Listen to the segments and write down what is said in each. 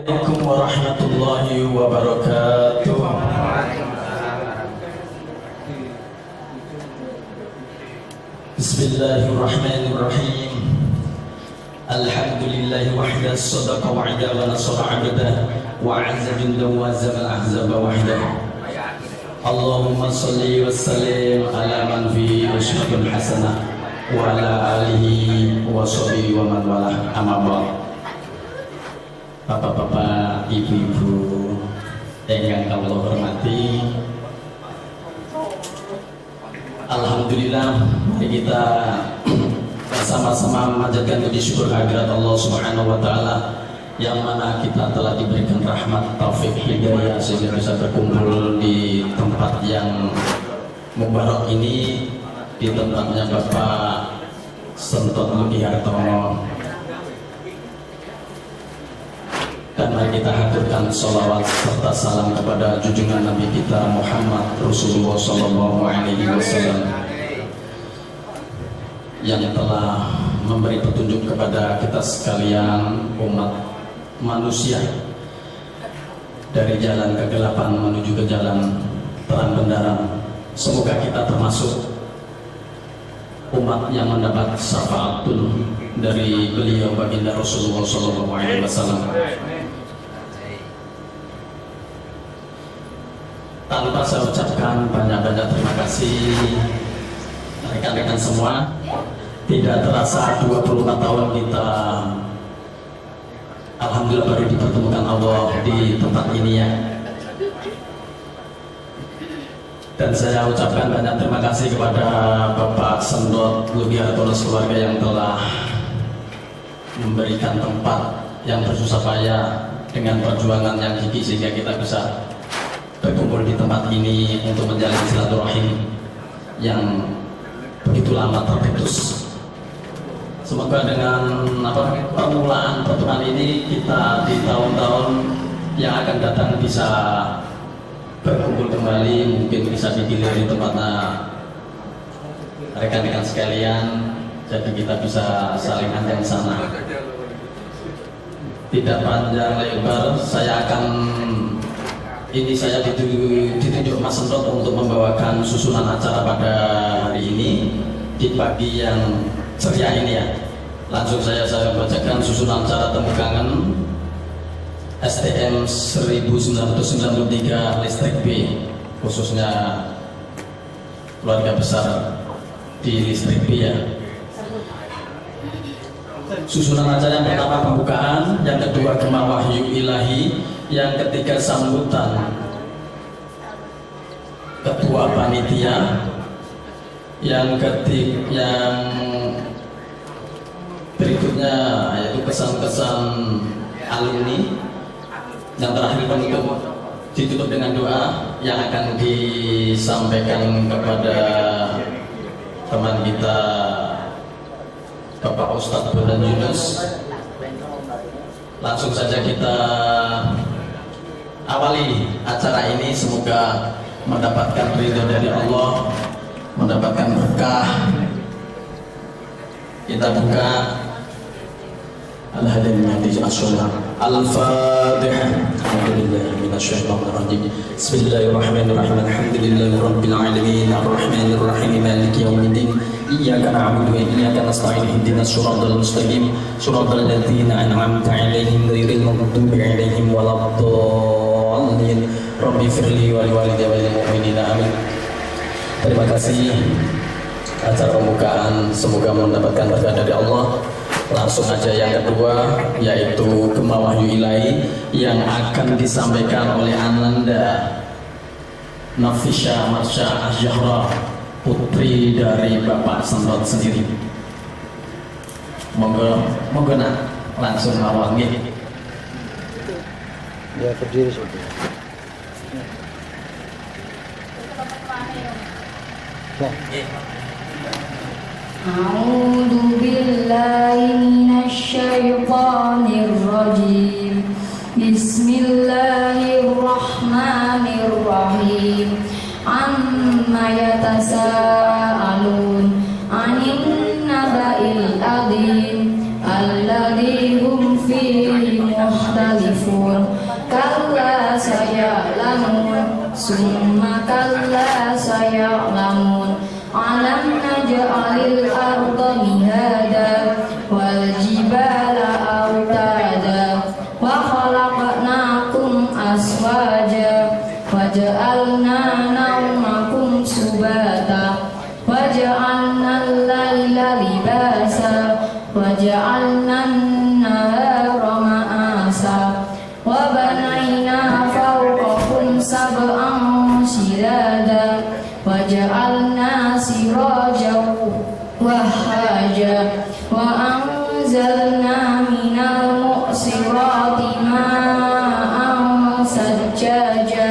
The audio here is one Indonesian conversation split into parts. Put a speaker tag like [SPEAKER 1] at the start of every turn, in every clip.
[SPEAKER 1] Assalamualaikum warahmatullahi wabarakatuh. Bismillahirrahmanirrahim. Alhamdulillahi wahda sadaqa wa'ida wa nasara 'abdah wa 'azza jundahu wa zama al-ahzaba wahda. Allahumma salli wa sallim ala man fi uswatun hasanah wa ala alihi wa sahbihi wa man walah. Amma ba'd. Bapak-bapak, ibu-ibu yang Allah hormati, alhamdulillah kita bersama-sama memanjatkan puji syukur kehadirat Allah Subhanahu wa taala yang mana kita telah diberikan rahmat, taufik, hidayah sehingga bisa berkumpul di tempat yang mubarak ini, di tempatnya Bapak Sentot Ludi Hartono. Dan mari kita haturkan sholawat serta salam kepada junjungan Nabi kita Muhammad Rasulullah Sallallahu Alaihi Wasallam yang telah memberi petunjuk kepada kita sekalian umat manusia dari jalan kegelapan menuju ke jalan terang benderang. Semoga kita termasuk umat yang mendapat syafaatul dari beliau baginda Rasulullah Sallallahu Alaihi Wasallam. Tanpa saya ucapkan banyak-banyak terima kasih rekan-rekan semua. Tidak terasa 24 tahun kita alhamdulillah baru dipertemukan Allah di tempat ini ya. Dan saya ucapkan banyak terima kasih kepada Bapak Sentot Ludi Hartono keluarga yang telah memberikan tempat yang bersusah payah dengan perjuangan yang gigih sehingga kita bisa berkumpul di tempat ini untuk menjalin silaturahim yang begitu lama terputus. Semoga dengan permulaan pertemuan ini kita di tahun-tahun yang akan datang bisa berkumpul kembali, mungkin bisa digilir di tempatnya rekan-rekan sekalian, jadi kita bisa saling anjang sana. Tidak panjang lebar, saya ditunjuk Mas Sentot untuk membawakan susunan acara pada hari ini di pagi yang ceria ini ya. Langsung saya bacakan susunan acara temu kangen STM 1993 Listrik B, khususnya keluarga besar di Listrik B ya. Susunan acara yang pertama pembukaan, yang kedua Gema Wahyu Ilahi, yang ketiga sambutan ketua panitia, yang berikutnya yaitu kesan-kesan alumni, yang terakhir penutup ditutup dengan doa yang akan disampaikan kepada teman kita Bapak Ustadz Bondan Yunus. Langsung saja kita awali acara ini, semoga mendapatkan ridho dari Allah, mendapatkan berkah. Kita buka Al-Fatihah. Bismillahirrahmanirrahim. Alhamdulillahirabbil alamin arrahmanir rahim maliki yaumiddin. Iyyaka na'budu wa iyyaka nasta'in ihdinas siratal mustaqim siratal ladzina an'amta 'alaihim ghairil maghdubi 'alaihim waladdallin. Rabbi firli wa liwalidayya wa lil mu'minina amin. Terima kasih acara pembukaan, semoga mendapatkan berkah dari Allah. Langsung aja yang kedua, yaitu Gema Wahyu Ilahi yang akan disampaikan oleh Ananda Nafisha Marsha Az-Zahra, putri dari Bapak Sentot sendiri. Monggo nak langsung awal nggih.
[SPEAKER 2] Ya berdiri saja. Nah.
[SPEAKER 3] A'udzu billahi minasy syaithanir rajim. Bismillahirrahmanirrahim. Amma yatasaalun 'anil naba'il 'adzim alladzi hum fihi mukhtalifun. summa kalla saya'lamun. Alam naj'alil arda mihada wal jibala autada wa khalaqnakum aswaja wa ja'alna nawmakum subata wa ja'alna al-laila libasa wa ja'alna an-nahara ma'asa wa banayna fawqakum sab'an shidada wa ja'alna sirajan wahhaja wa anzalna minal mu'sirati ma'an sajjaja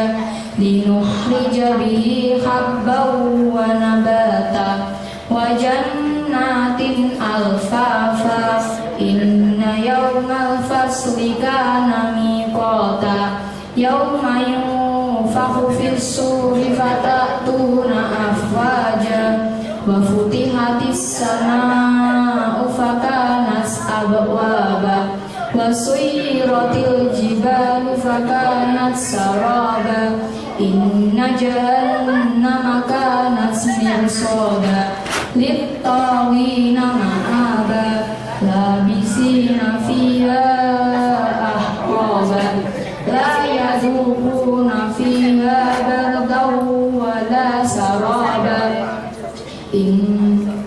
[SPEAKER 3] linukhrija bihi habban wa nabata wa jannatin alfafa inna yawmal fasli kana miqata yawma yunfakhu fis suri fatatuna afwaja wa futihatis samaa'u fakanat abwaba wa suyiratil jibalu fakanat saraba inna jahannama kanat mirsada lit-taghina ma'aba labisina fiha ahqaba la yadhuquna fiha bardan wa la saraba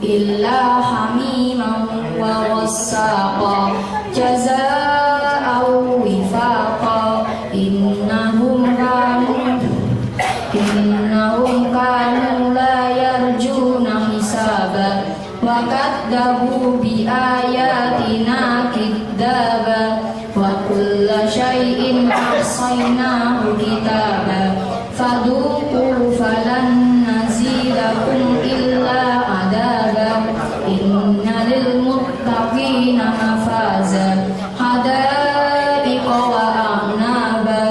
[SPEAKER 3] illa hamiman wa wassaqa jazaa'an wifaqa innahum kanu la yarjuna hisaba wa kadzabu bi ayatina kidzaba wa kulla syai'in ahsaynahu kitaba fadhuqu falan nazidakum illa adaba inna lil muttaqina mafaza hadaiqa wa a'naba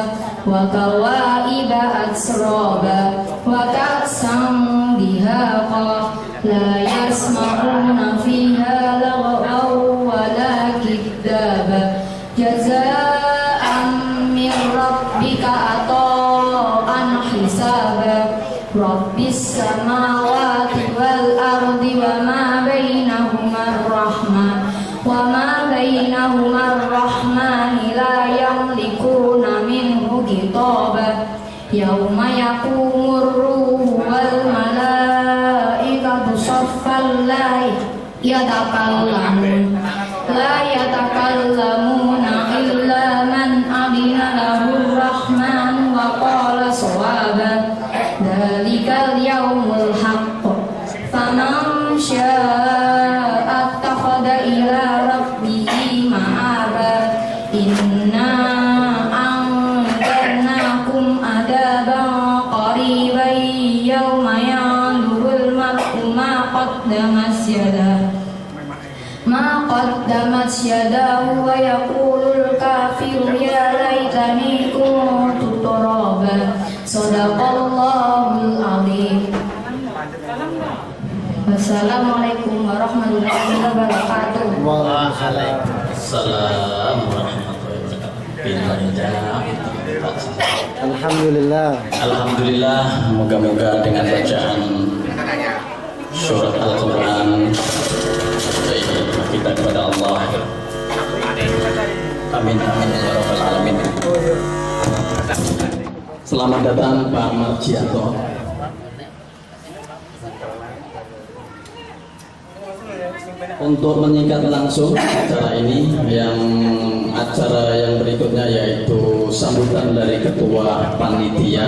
[SPEAKER 3] wa kawaiba atsraba wa ka'san dihaqa la yasma'una fiha laghaw wa la kidzaba jazaa'an min rabbika ata'an hisaba rabbis samawati wal ardi wa ma bainahuma ar-rahman wa ma bainahuma ar-rahman la yamlikuna minhu kitaba yawma yaqumur ruhu wal malaikatu saffan la yatakallamuna illa man adina lahu rahman wa qala sawaba dalikal yawmul haqq faman syaa'a attakhadha ila rabbihi ma'aba inna anzarnakum adaban qariban yawma yanzurul mar'u ma qaddamat yadahu wa yaqulul kafiru ya laitani kuntu turaba sadaqallahul azim. Wassalamualaikum warahmatullahi wabarakatuh.
[SPEAKER 1] Waalaikumsalam warahmatullahi wabarakatuh.
[SPEAKER 2] Alhamdulillah.
[SPEAKER 1] Alhamdulillah, moga-moga dengan bacaan surat Al-Quran kita kepada Allah. Amin amin ya rabbal alamin. Selamat datang Pak Marjianto. Untuk menyingkat langsung acara ini, acara yang berikutnya yaitu sambutan dari Ketua Panitia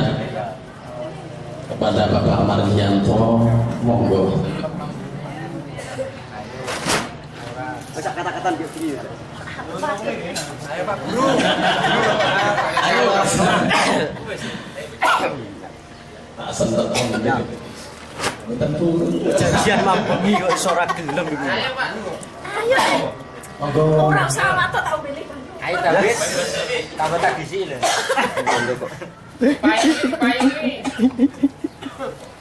[SPEAKER 1] kepada Bapak Marjianto, monggo.
[SPEAKER 2] Kata-kata dia sini.
[SPEAKER 4] Ayo Pak Guru. Ayo.
[SPEAKER 1] Tak sentet om. Tentu
[SPEAKER 2] Janjian mampengi kok sorak gelem iku.
[SPEAKER 4] Ayo Pak.
[SPEAKER 3] Ayo.
[SPEAKER 1] monggo.
[SPEAKER 3] Ora usah matur tak pilih.
[SPEAKER 4] Ayo David. Tambah tak gisi lho. Payu.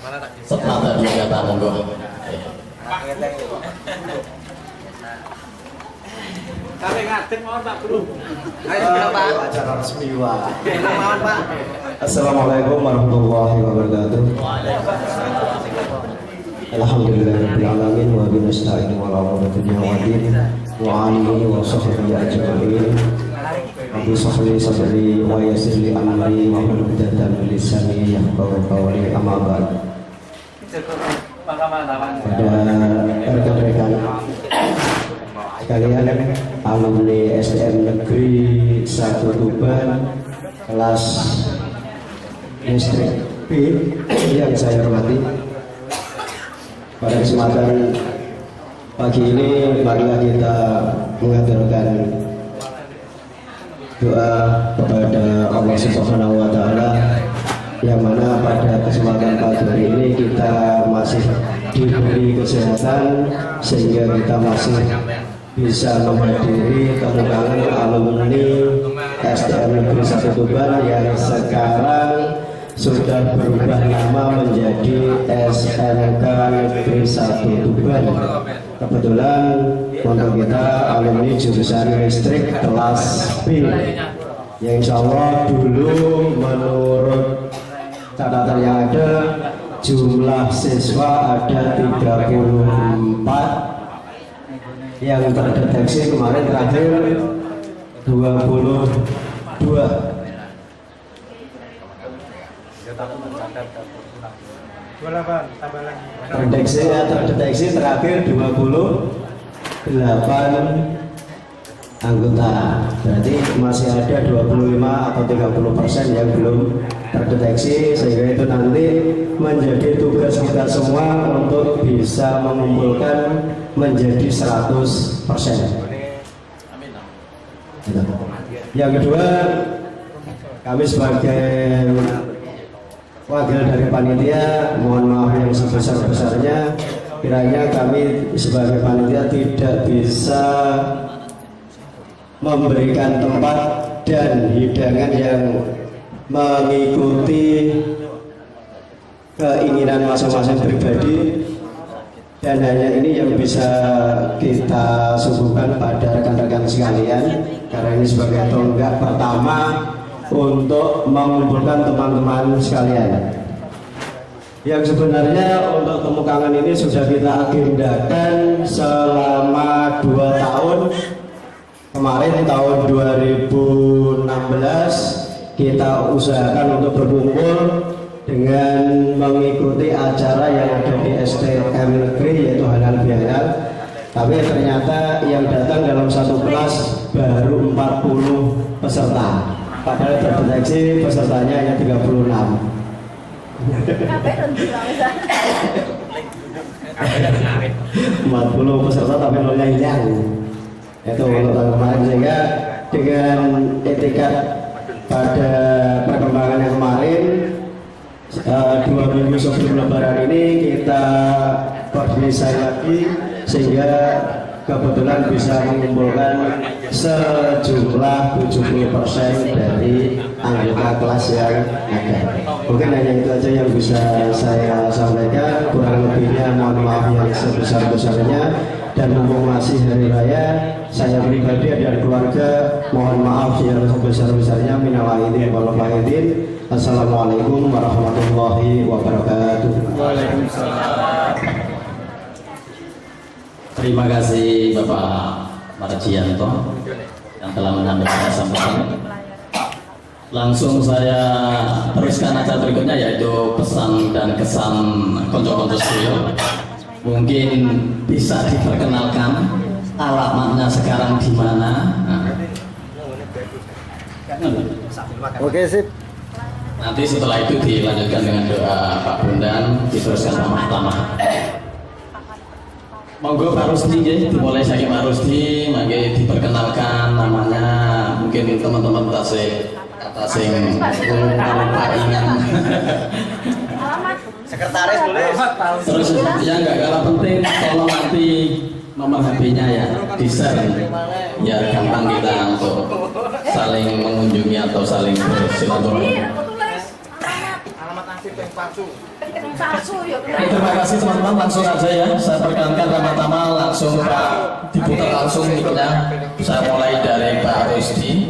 [SPEAKER 4] Mana tak gisi?
[SPEAKER 1] Setelah tadi kata monggo.
[SPEAKER 4] Pak ngeteng. Kami ngadeg mawon Pak Guru. Ayo Pak.
[SPEAKER 2] Acara resmi wae.
[SPEAKER 4] Mawon Pak.
[SPEAKER 5] Assalamualaikum warahmatullahi wabarakatuh. Alhamdulillahirabbil alamin wa bihi nasta'inu wa la hawla wa alihi wa sahbihi ajma'in. Rabbi shrah sadri wa yassir li amri wa hlul 'uqdatam min lisani yafqahu qawli. Amma ba'd. Pada rekan-rekan sekalian, alumni SDM Negeri 1 Tuban kelas listrik B yang saya hormati, pada kesempatan pagi ini marilah kita mengaturkan doa kepada Allah Subhanahu wa Ta'ala, yang mana pada kesempatan pagi hari ini kita masih diberi kesehatan sehingga kita masih bisa menghadiri kemuliaan alumni SDM Negeri 1 Tuban yang sekarang sudah berubah nama menjadi SMK Negeri 1 Tuban. Kebetulan untuk kita alumni jurusan listrik kelas B, yang insya Allah dulu menurut catatan yang ada jumlah siswa ada 34, yang terdeteksi kemarin terakhir 22. Terdeteksi terakhir 28 anggota. Berarti masih ada 25 atau 30% yang belum terdeteksi, sehingga itu nanti menjadi tugas kita semua untuk bisa mengumpulkan menjadi 100%. Yang kedua, kami sebagai wakil dari panitia mohon maaf yang sebesar-besarnya, kiranya kami sebagai panitia tidak bisa memberikan tempat dan hidangan yang mengikuti keinginan masing-masing pribadi, dan hanya ini yang bisa kita suguhkan pada rekan-rekan sekalian, karena ini sebagai tonggak pertama untuk mengumpulkan teman-teman sekalian. Yang sebenarnya untuk temukangan ini sudah kita agendakan selama 2 tahun. Kemarin tahun 2016 kita usahakan untuk berkumpul dengan mengikuti acara yang ada di SDM Negeri, yaitu halal bihalal. Tapi ternyata yang datang dalam satu kelas baru 40 peserta, padahal terdeteksi pesertanya hanya 36. 40 peserta tapi nolnya hilang. Itu untuk tahun kemarin, sehingga dengan etikat pada perkembangan yang kemarin 2 minggu sebelum lebaran ini kita koordinasi lagi, sehingga kebetulan bisa mengumpulkan sejumlah 70% dari anggota kelas yang ada. Mungkin hanya itu aja yang bisa saya sampaikan, kurang lebihnya mohon maaf yang sebesar-besarnya. Dan mumpung masih hari raya, saya pribadi dan keluarga mohon maaf yang sebesar-besarnya, minal aidin wal faizin. Assalamualaikum warahmatullahi wabarakatuh.
[SPEAKER 1] Waalaikumsalam. Terima kasih Bapak Marjianto yang telah menyampaikan sambutan. Langsung saya teruskan acara berikutnya, yaitu pesan dan kesan konco-konco studio. Mungkin bisa diperkenalkan alamatnya sekarang di mana?
[SPEAKER 2] Oke, sip.
[SPEAKER 1] Nanti setelah itu dilanjutkan dengan doa Pak Bondan, diteruskan sama pertama. Monggo Pak Rusdi, dimulai saking Pak Rusdi, mangke diperkenalkan namanya, mungkin teman-teman tasik kata sing lupa ingat.
[SPEAKER 4] Sekretaris boleh.
[SPEAKER 1] Terus yang nggak kalah penting, tolong nanti nomor HP-nya ya di-share, ya gampang kita untuk saling mengunjungi atau saling bersilaturahmi.
[SPEAKER 4] Alamat nasib yang palsu.
[SPEAKER 1] Terima kasih teman-teman, langsung saja ya. Saya perkenalkan pertama langsung Pak, diputar langsung ikutnya. Saya mulai dari Pak Rusdi.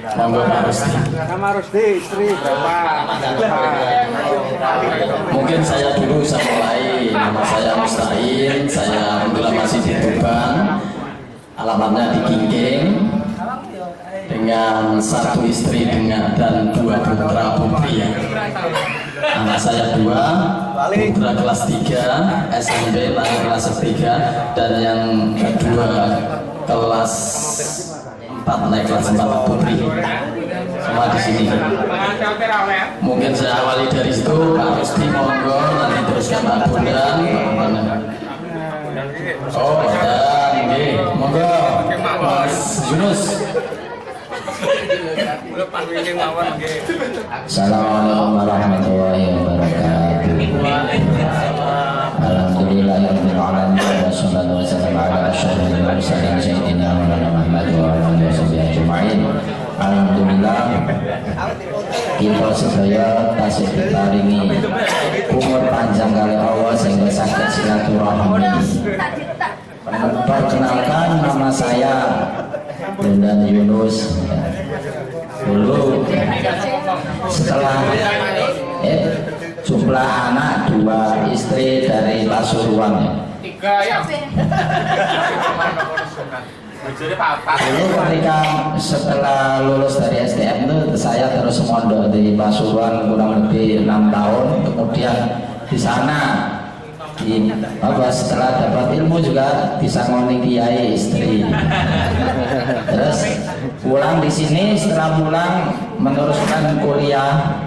[SPEAKER 1] Monggo Pak Rusdi.
[SPEAKER 2] Nama Rusdi, istri berapa?
[SPEAKER 1] Mungkin saya dulu saya mulai. Nama saya Mustain, saya kebetulan masih di Tuban, alamatnya di Kingking, dengan satu istri dan 2 putra putri. Anak saya 2, putra kelas 3 SMP, lagi kelas 3, dan yang kedua kelas 4 naik kelas 4 putri. Semua di sini. Mungkin saya awali dari situ, Pak Rusdi monggo, nanti teruskan Pak Bondan. Oh, dan ini monggo Mas Yunus.
[SPEAKER 6] Assalamualaikum warahmatullahi wabarakatuh. Alhamdulillahirabbil alamin wassalatu wassalamu ala asyrofil mursalin sayyidina Muhammad wa ala alihi washabihi ajmain. Alhamdulillah kita sedaya tasih diparingi umur panjang kali Allah sehingga saged silaturahmi. Perkenalkan, nama saya Bondan Yunus. Dulu setelah jumlah anak 2 istri dari Pasuruan. Dulu ketika setelah lulus dari STM itu saya terus mondok di Pasuruan kurang lebih 6 tahun. Kemudian di sana setelah dapat ilmu juga bisa ngoni kiai istri. Terus pulang di sini, setelah pulang meneruskan kuliah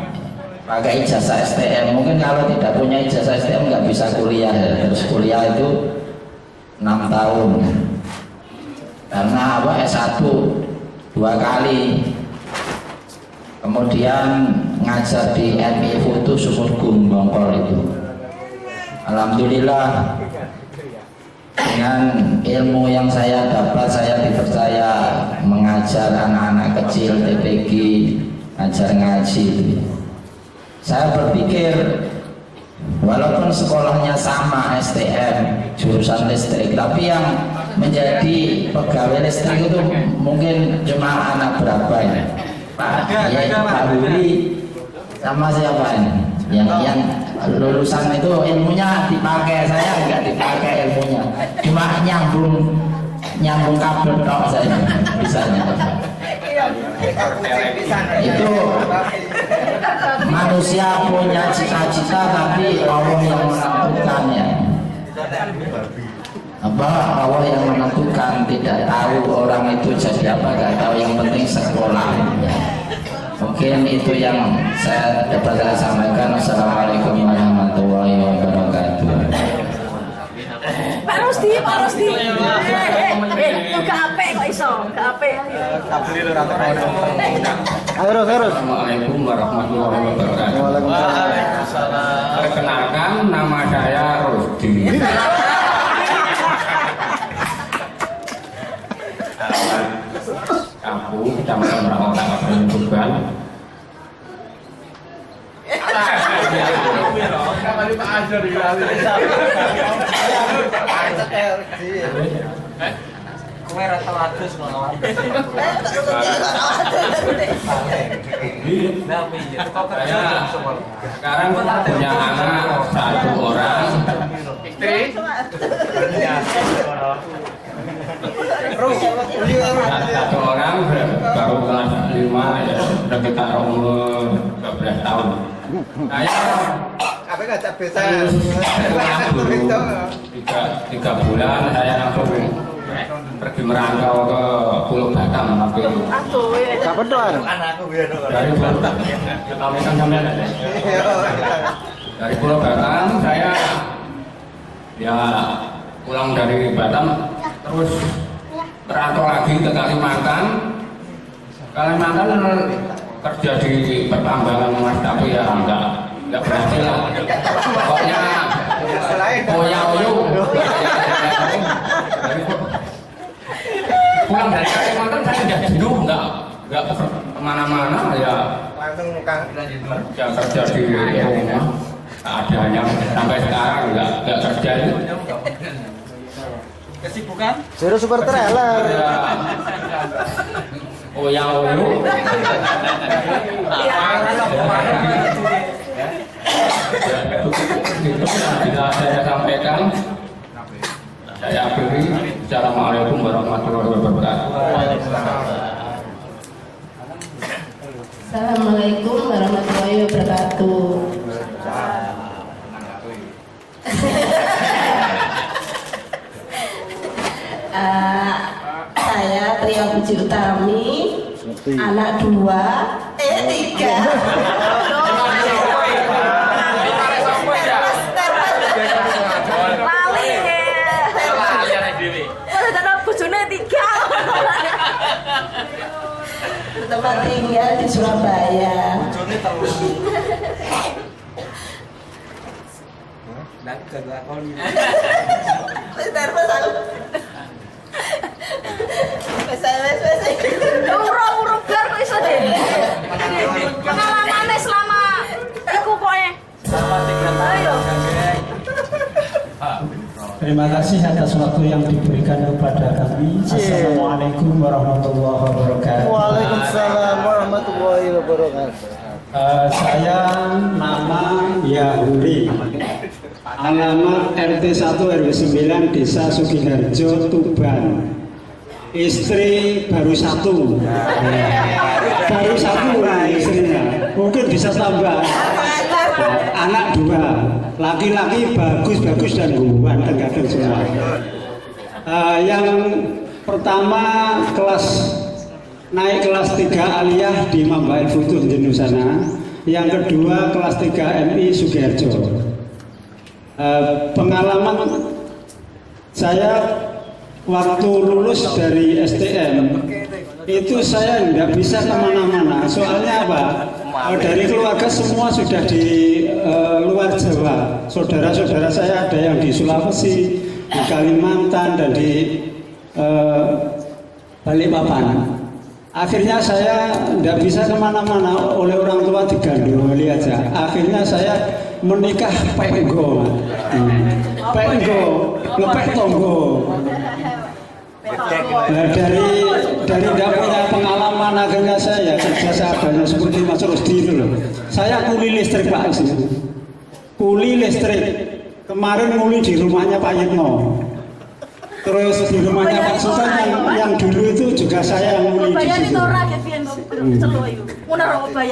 [SPEAKER 6] pakai ijazah STM. Mungkin kalau tidak punya ijazah STM nggak bisa kuliah ya. Terus kuliah itu 6 tahun. Karena S1 2 kali. Kemudian ngajar di MI Foto Sumurgung Bongkol itu. Alhamdulillah dengan ilmu yang saya dapat, saya dipercaya mengajar anak-anak kecil TPG, ngajar ngaji. Saya berpikir walaupun sekolahnya sama STM, jurusan listrik, tapi yang menjadi pegawai listrik itu mungkin cuma anak berapa ya? Pak Huli sama siapa ini? Yang lulusan itu ilmunya dipakai, saya nggak dipakai ilmunya, cuma nyambung kabel tok saya bisanya. Itu manusia punya cita-cita tapi Allah yang menentukannya. Allah yang menentukan, tidak tahu orang itu jadi apa, nggak tahu, yang penting sekolah. Mungkin itu yang saya dapat saya sampaikan. Assalamualaikum warahmatullahi wabarakatuh.
[SPEAKER 3] Pak Rusdi. Kape kok iso? Kape.
[SPEAKER 2] Terus.
[SPEAKER 1] Assalamualaikum warahmatullahi wabarakatuh.
[SPEAKER 2] Waalaikumsalam.
[SPEAKER 1] Perkenalkan, nama saya Rusdi. Kampung Kecamatan Merakota, Kabupaten Tuban. Sekarang punya anak 1 orang. Satu orang baru kelas 5 ya, sudah kita umur 12 tahun. Saya dulu 3 bulan saya langsung pergi merantau ke Pulau Batam.
[SPEAKER 2] Kapan doan?
[SPEAKER 1] Dari Pulau Batam saya ya pulang dari Batam terus merantau lagi ke Kalimantan kerja di pertambangan Mas, tapi ya enggak berhasil lah. Pokoknya oyo pulang dari Kalimantan saya udah jenuh, enggak kemana-mana ya,
[SPEAKER 4] langsung
[SPEAKER 1] kerja di rumah seadanya sampai sekarang enggak kerja itu.
[SPEAKER 4] kesibukan
[SPEAKER 2] Zero super trailer.
[SPEAKER 1] Oyo. Itu bila saya sampaikan, saya akhiri. Assalamualaikum warahmatullahi wabarakatuh.
[SPEAKER 7] Assalamualaikum warahmatullahi wabarakatuh. Saya Tria Puji Utami, anak 2, 3. Tempat tinggal di Surabaya.
[SPEAKER 3] Urung bar kok iso deh. Pengalamannya selama iku koe. Ayo.
[SPEAKER 8] Terima kasih atas waktu yang diberikan kepada kami. Assalamualaikum warahmatullahi wabarakatuh.
[SPEAKER 2] Waalaikumsalam warahmatullahi wabarakatuh.
[SPEAKER 8] Saya nama Yahudi. Alamat RT 1 RW 9 Desa Sugiharjo, Tuban. Istri baru 1. Baru 1 istrinya. Mungkin bisa tambah. Anak 2, laki-laki bagus dan ganteng semua. Yang pertama naik kelas 3 aliyah di Mambail Futuh Jenuh sana. Yang kedua kelas 3 MI Sugiharjo. Pengalaman saya waktu lulus dari STM itu saya nggak bisa kemana-mana. Soalnya apa? Dari keluarga semua sudah di luar Jawa. Saudara-saudara saya ada yang di Sulawesi, di Kalimantan, dan di Balikpapan. Akhirnya saya nggak bisa kemana-mana, oleh orang tua digandoli aja. Akhirnya saya menikah penggo, lepek tonggo. Nah, dari tidak punya pengalaman, akhirnya saya kerja seadanya seperti Mas Rusdi itu loh. Saya kuli listrik Pak Isi. Kuli listrik. Kemarin kuli di rumahnya Pak Yitno. Terus di rumahnya Pak Sultan yang dulu itu juga saya yang kuli di situ.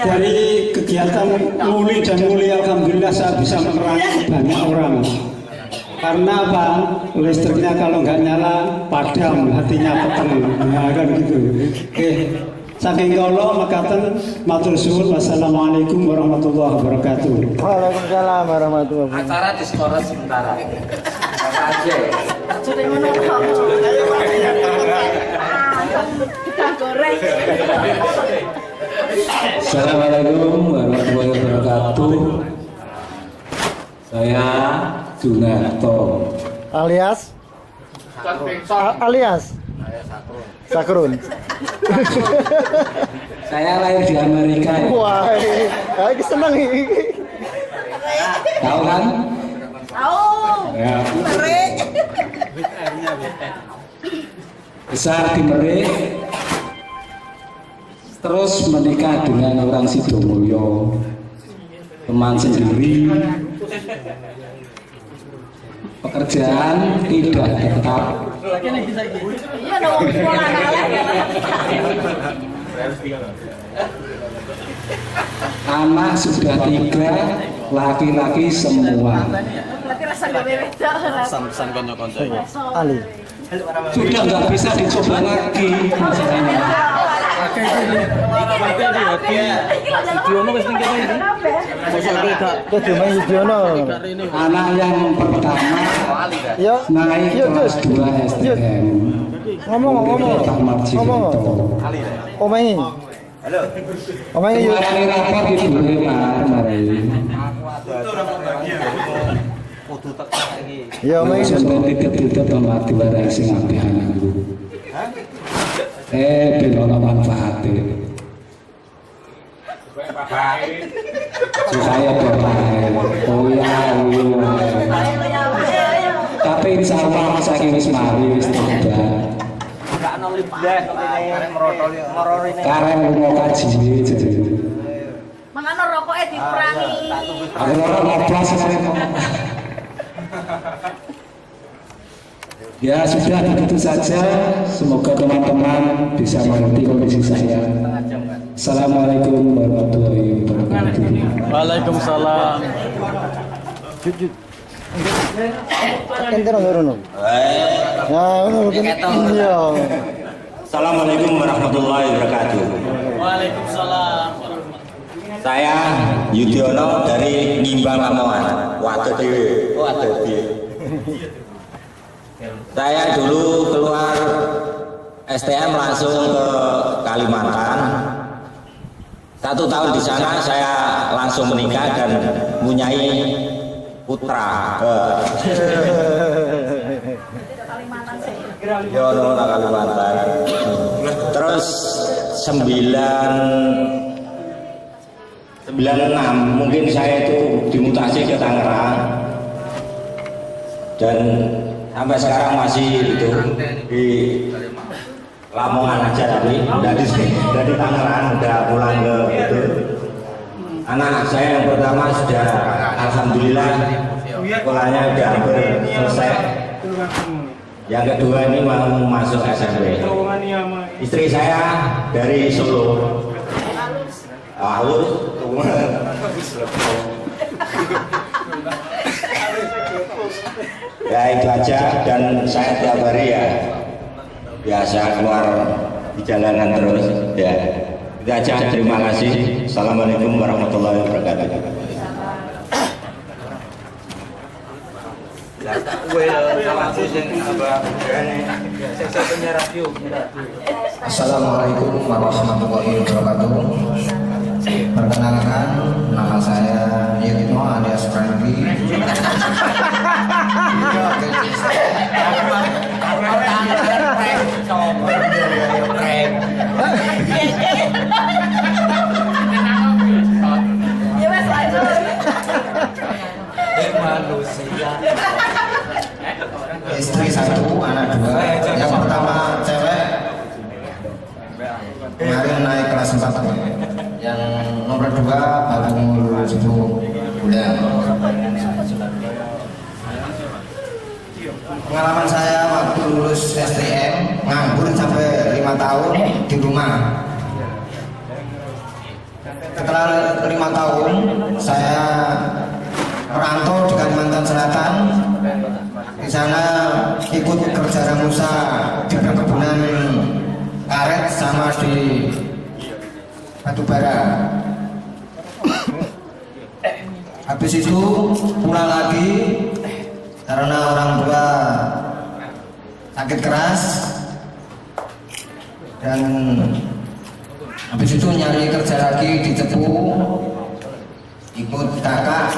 [SPEAKER 8] Dari kegiatan muli dan muli, alhamdulillah saya bisa menerangkan banyak orang. Karena apa? Listriknya kalau nggak nyala padam, hatinya peteng, nah, kan gitu. Oke, saking kalau makaten matur suwun. Wassalamualaikum warahmatullahi wabarakatuh.
[SPEAKER 2] Waalaikumsalam warahmatullahi wabarakatuh.
[SPEAKER 4] Acara diskores sementara. Aja.
[SPEAKER 3] Sudah menunggu. Kita goreng.
[SPEAKER 9] Assalamualaikum warahmatullahi wabarakatuh. Saya Junarto
[SPEAKER 2] Alias Sakrun.
[SPEAKER 9] Saya lahir di Amerika.
[SPEAKER 2] Wah, ini seneng ini.
[SPEAKER 9] Tahu kan?
[SPEAKER 3] Tahu.
[SPEAKER 9] Ya. Besar di Merik, terus menikah dengan orang Sidomulyo, teman sendiri. Pekerjaan tidak tetap.
[SPEAKER 3] Iya dong, sekolah
[SPEAKER 9] Anak sudah 3, laki-laki semua.
[SPEAKER 3] berarti rasa gak beda.
[SPEAKER 4] Pesan konco-konco ya.
[SPEAKER 2] Ali.
[SPEAKER 9] Sudah nggak bisa dicoba lagi masalahnya. Anak yang pertama
[SPEAKER 2] Yo,
[SPEAKER 9] naik kelas 2 STM.
[SPEAKER 2] ngomong. Omengi.
[SPEAKER 4] Halo.
[SPEAKER 2] Omengi yuk.
[SPEAKER 9] Kemarin rapat di kemarin.
[SPEAKER 2] Ya omengi.
[SPEAKER 9] Sudah titip-titip sama diwarai sing apihan aku. Ben ono manfaate. Supaya bapak. Oh ya. Tapi insya Allah saya wis mari wis tidak. Kareng mau kaji jadi.
[SPEAKER 3] Mangano rokoknya dikurangi.
[SPEAKER 9] Aku orang ngoplas Ya sudah begitu saja. Semoga teman-teman bisa mengerti kondisi saya. Assalamualaikum warahmatullahi wabarakatuh.
[SPEAKER 1] Waalaikumsalam.
[SPEAKER 2] Kentero merono. Ya, ono iya.
[SPEAKER 5] Assalamualaikum warahmatullahi wabarakatuh.
[SPEAKER 1] Waalaikumsalam.
[SPEAKER 5] Saya Yudhoyono dari Ngimbang Lamongan. Waduh dhewe. Waduh dhewe. Saya dulu keluar STM langsung ke Kalimantan. 1 tahun di sana saya langsung menikah dan mempunyai putra. Yono Kalimantan. Terus 96 mungkin saya itu dimutasi ke Tangerang dan sampai sekarang masih itu di Lamongan aja, tapi dari Tangerang udah pulang ke itu. Anak saya yang pertama sudah alhamdulillah sekolahnya udah hampir selesai. Yang kedua ini mau masuk SMP. Istri saya dari Solo. Halus. Ya itu aja, dan saya tiap hari ya biasa keluar di jalanan terus ya. Itu aja, terima kasih. Assalamualaikum warahmatullahi wabarakatuh.
[SPEAKER 6] Assalamualaikum warahmatullahi wabarakatuh. Perkenalkan, nama saya Yudhoyono alias Franky.
[SPEAKER 3] Ya wes lanjut.
[SPEAKER 6] Istri 1, anak 2. Yang pertama cewek, kemarin naik kelas 4. Yang nomor 2 baru umur 10 bulan. Pengalaman saya waktu lulus STM nganggur sampai 5 tahun di rumah. Setelah 5 tahun saya merantau di Kalimantan Selatan. Di sana ikut kerja Ramusa di perkebunan karet sama di batubara. Habis itu pulang lagi karena orang tua sakit keras, dan habis itu nyari kerja lagi di Cepu, ikut kakak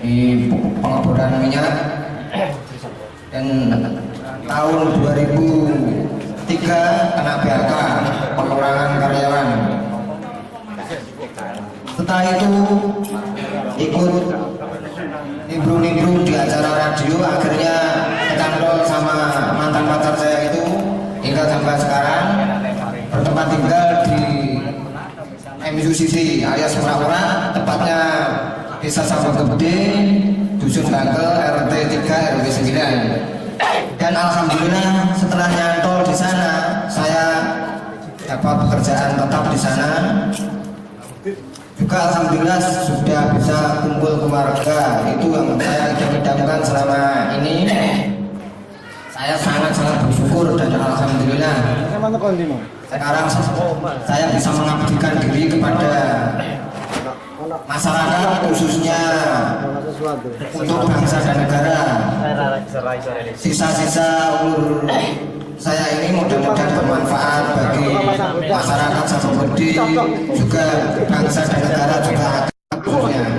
[SPEAKER 6] di pengeboran minyak, dan tahun 2003 kena PHK, pengurangan karyawan. Setelah itu ikut nimbrung-nimbrung di acara radio, akhirnya ketangkol sama mantan pacar saya itu hingga sampai sekarang bertempat tinggal di MUCC alias Pura-Pura, tepatnya Desa Sambal Gede, Dusun Bangkel, RT 3 RW 9. Dan alhamdulillah setelah nyantol di sana saya dapat pekerjaan tetap di sana. Juga alhamdulillah sudah bisa kumpul keluarga. Itu yang saya idam-idamkan selama ini. Saya sangat-sangat bersyukur dan alhamdulillah sekarang saya bisa mengabdikan diri kepada masyarakat, khususnya untuk bangsa dan negara. Sisa-sisa umur saya ini mudah-mudahan bermanfaat bagi masyarakat Sabogede, juga bangsa dan negara juga khususnya.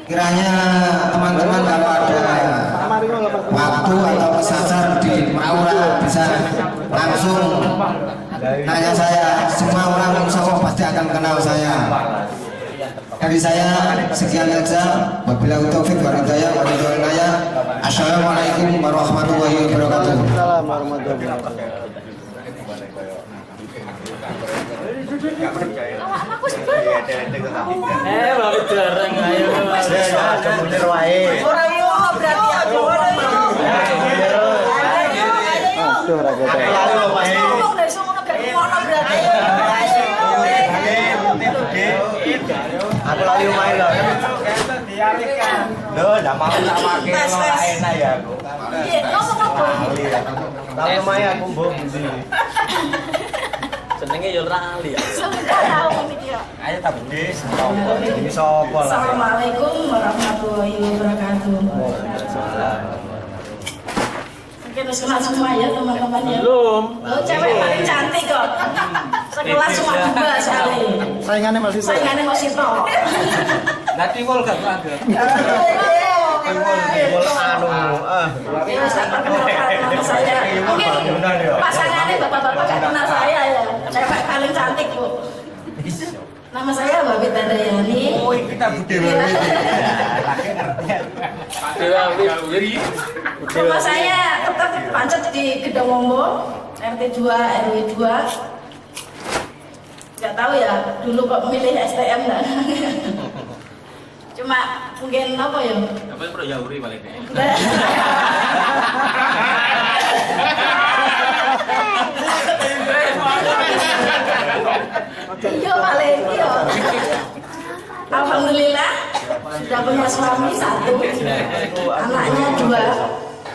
[SPEAKER 6] Kiranya teman-teman kalau ada waktu atau kesasar di Pura-Pura bisa langsung nanya saya. Semua orang insya Allah pasti akan kenal saya.
[SPEAKER 5] Dari saya sekian saja. Wabillahi taufik wal hidayah. Assalamualaikum warahmatullahi wabarakatuh.
[SPEAKER 2] Waalaikumsalam warahmatullahi wabarakatuh.
[SPEAKER 3] Aku sebenarnya.
[SPEAKER 1] baru jarang ayo.
[SPEAKER 2] Kemudian wae.
[SPEAKER 7] Orang yo berarti aku orang yo.
[SPEAKER 2] Aduh raga teh.
[SPEAKER 3] Ngomong dari sono gak ngono berarti.
[SPEAKER 2] Aku lali omahe lho. Lho, ndak mau tak make enak ya aku.
[SPEAKER 3] Iya, ngomong apa?
[SPEAKER 2] Lali omahe aku mbok ndi.
[SPEAKER 1] Senengnya yo lali ya.
[SPEAKER 3] Sudah tahu iki ya.
[SPEAKER 2] Ayo tak bendi sapa jenenge sapa lah.
[SPEAKER 7] Assalamualaikum warahmatullahi wabarakatuh. Mungkin harus kenal semua ya teman-teman ya.
[SPEAKER 1] Belum.
[SPEAKER 7] Oh, cewek paling cantik kok. Sekelas cuma 2 sekali.
[SPEAKER 2] Saingannya masih saya.
[SPEAKER 7] Saingannya masih tok.
[SPEAKER 4] Nanti gol gak ada.
[SPEAKER 7] Ya, saya perkenalkan nama saya. Mungkin pasangannya bapak-bapak gak kenal saya ya. Cewek paling cantik bu. Nama saya Babit Tandayani.
[SPEAKER 2] Oh, kita budhe
[SPEAKER 7] Rumah saya tetap pancet di Gedong Wombo, RT 2 RW 2. Gak tahu ya, dulu kok milih STM lah. Cuma mungkin apa ya?
[SPEAKER 1] Apa yang perlu yauri paling ini?
[SPEAKER 7] Iya paling iya. Alhamdulillah sudah punya suami 1, anaknya 2,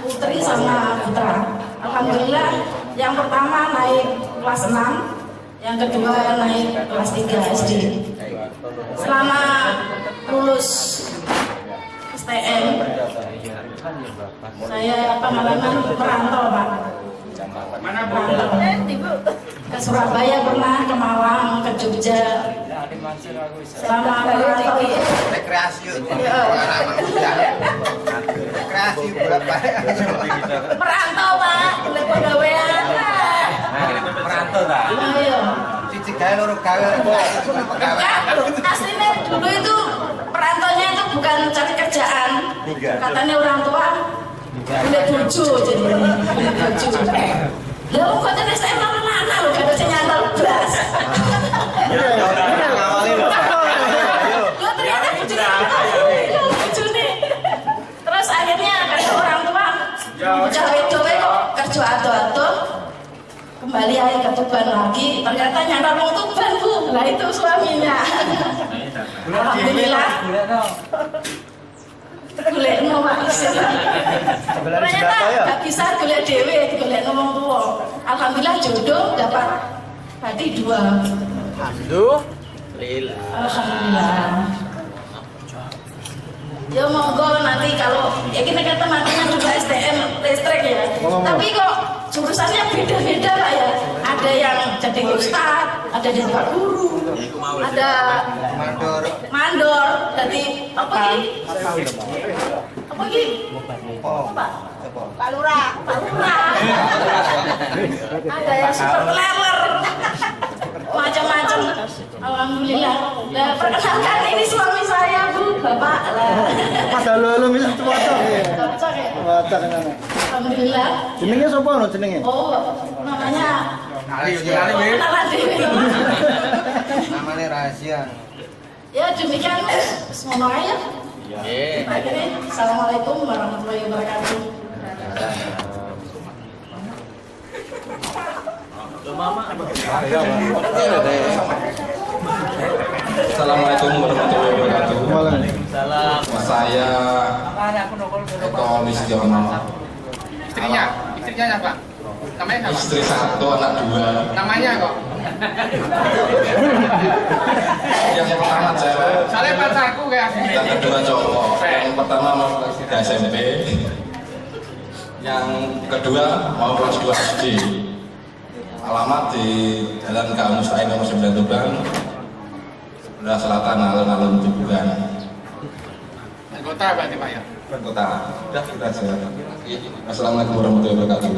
[SPEAKER 7] putri sama putra. Alhamdulillah yang pertama naik kelas 6, yang kedua naik kelas 3 SD. Selama lulus STM saya pengalaman merantau Pak. Ke Surabaya pernah, ke Malang, ke Jogja. Selama merantau
[SPEAKER 2] rekreasi. Rekreasi
[SPEAKER 7] merantau Pak, oleh pegawaian.
[SPEAKER 4] Merantau tak?
[SPEAKER 7] Ayo.
[SPEAKER 2] Cici gawe loro gawe.
[SPEAKER 7] Aslinya dulu itu perantaunya itu bukan cari kerjaan. Katanya orang tua boleh bojo jadi boleh bojo. Lah kok kok terus saya mana lho gak ada nyantol blas. Lo ternyata bojone. Terus akhirnya kata orang tua, bocah wedok kok kerja ado-ado. Kembali aja ke Tuban lagi, ternyata nyantol wong Tuban Bu. Lah itu suaminya. Alhamdulillah. Golek nomor ternyata gak bisa golek dhewe, golek wong tuwa. Alhamdulillah jodoh dapat berarti 2. Alhamdulillah. Ya monggo nanti kalau ya kita kan teman-teman juga STM listrik ya. Tapi kok jurusannya beda-beda Pak ya. Ada yang jadi ustad, ada jadi pak guru, ada mandor, jadi apa ini? Apa ini? Pak Lurah. Ada yang super leler, macam-macam. Alhamdulillah. Nah, perkenalkan ini suami saya Bu, Bapak lah.
[SPEAKER 2] Mas halo milih cocok ya.
[SPEAKER 7] Cocok ya.
[SPEAKER 2] Cocok ngene.
[SPEAKER 7] Alhamdulillah.
[SPEAKER 2] Jenenge sapa lho jenenge?
[SPEAKER 7] Oh, namanya kenalan dewe.
[SPEAKER 2] Namanya rahasia.
[SPEAKER 7] Ya demikian, semoga ya. Akhirnya, assalamualaikum warahmatullahi wabarakatuh.
[SPEAKER 10] Assalamualaikum warahmatullahi wabarakatuh.
[SPEAKER 1] Salam.
[SPEAKER 10] Saya Eko Listiono.
[SPEAKER 4] Istrinya siapa? Namanya siapa?
[SPEAKER 10] Istri 1, anak 2.
[SPEAKER 4] Namanya kok?
[SPEAKER 10] Yang pertama cewek,
[SPEAKER 4] Soalnya pacarku kayak gini.
[SPEAKER 10] yang kedua cowok. Yang pertama mau kelas 3 SMP. Yang kedua mau kelas 2 SD. Alamat di Jalan K. Mustain nomor 9 Tuban. Sebelah selatan alun-alun Tuban.
[SPEAKER 4] Anggota berarti Pak ya?
[SPEAKER 10] Kota. Sudah kita saja. Assalamualaikum warahmatullahi wabarakatuh.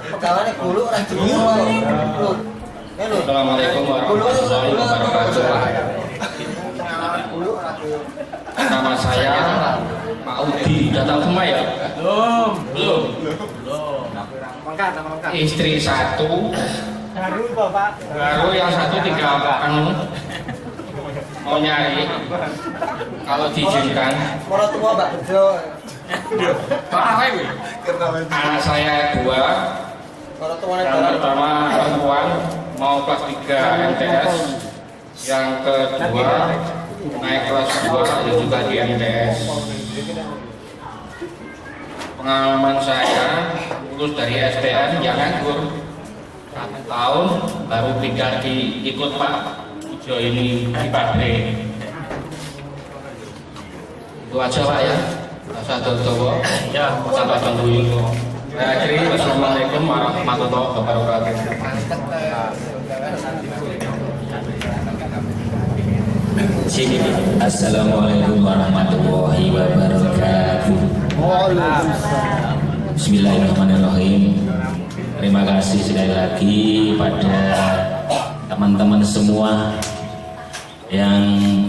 [SPEAKER 2] Pegawai gulu ora jenenge.
[SPEAKER 10] Assalamualaikum warahmatullahi wabarakatuh. Nama saya Pak Udi. Udah tahu semua ya? Belum. Istri satu. Baru yang satu tinggal mau nyari. Kalau diizinkan.
[SPEAKER 2] Orang tua Mbak Bejo.
[SPEAKER 10] Anak saya 2.
[SPEAKER 2] Orang tua
[SPEAKER 10] Yang pertama perempuan mau kelas 3 MTS, yang kedua naik kelas 2 juga di MTS. Pengalaman saya lulus dari STM yang nganggur 1 tahun baru tinggal ikut Pak Ujo ini di pabrik. Itu aja Pak ya. Assalamualaikum ya, sampai tunggu. Akhiri, wassalamualaikum warahmatullahi wabarakatuh.
[SPEAKER 6] Assalamualaikum warahmatullahi wabarakatuh. Bismillahirrahmanirrahim. Terima kasih sekali lagi pada teman-teman semua yang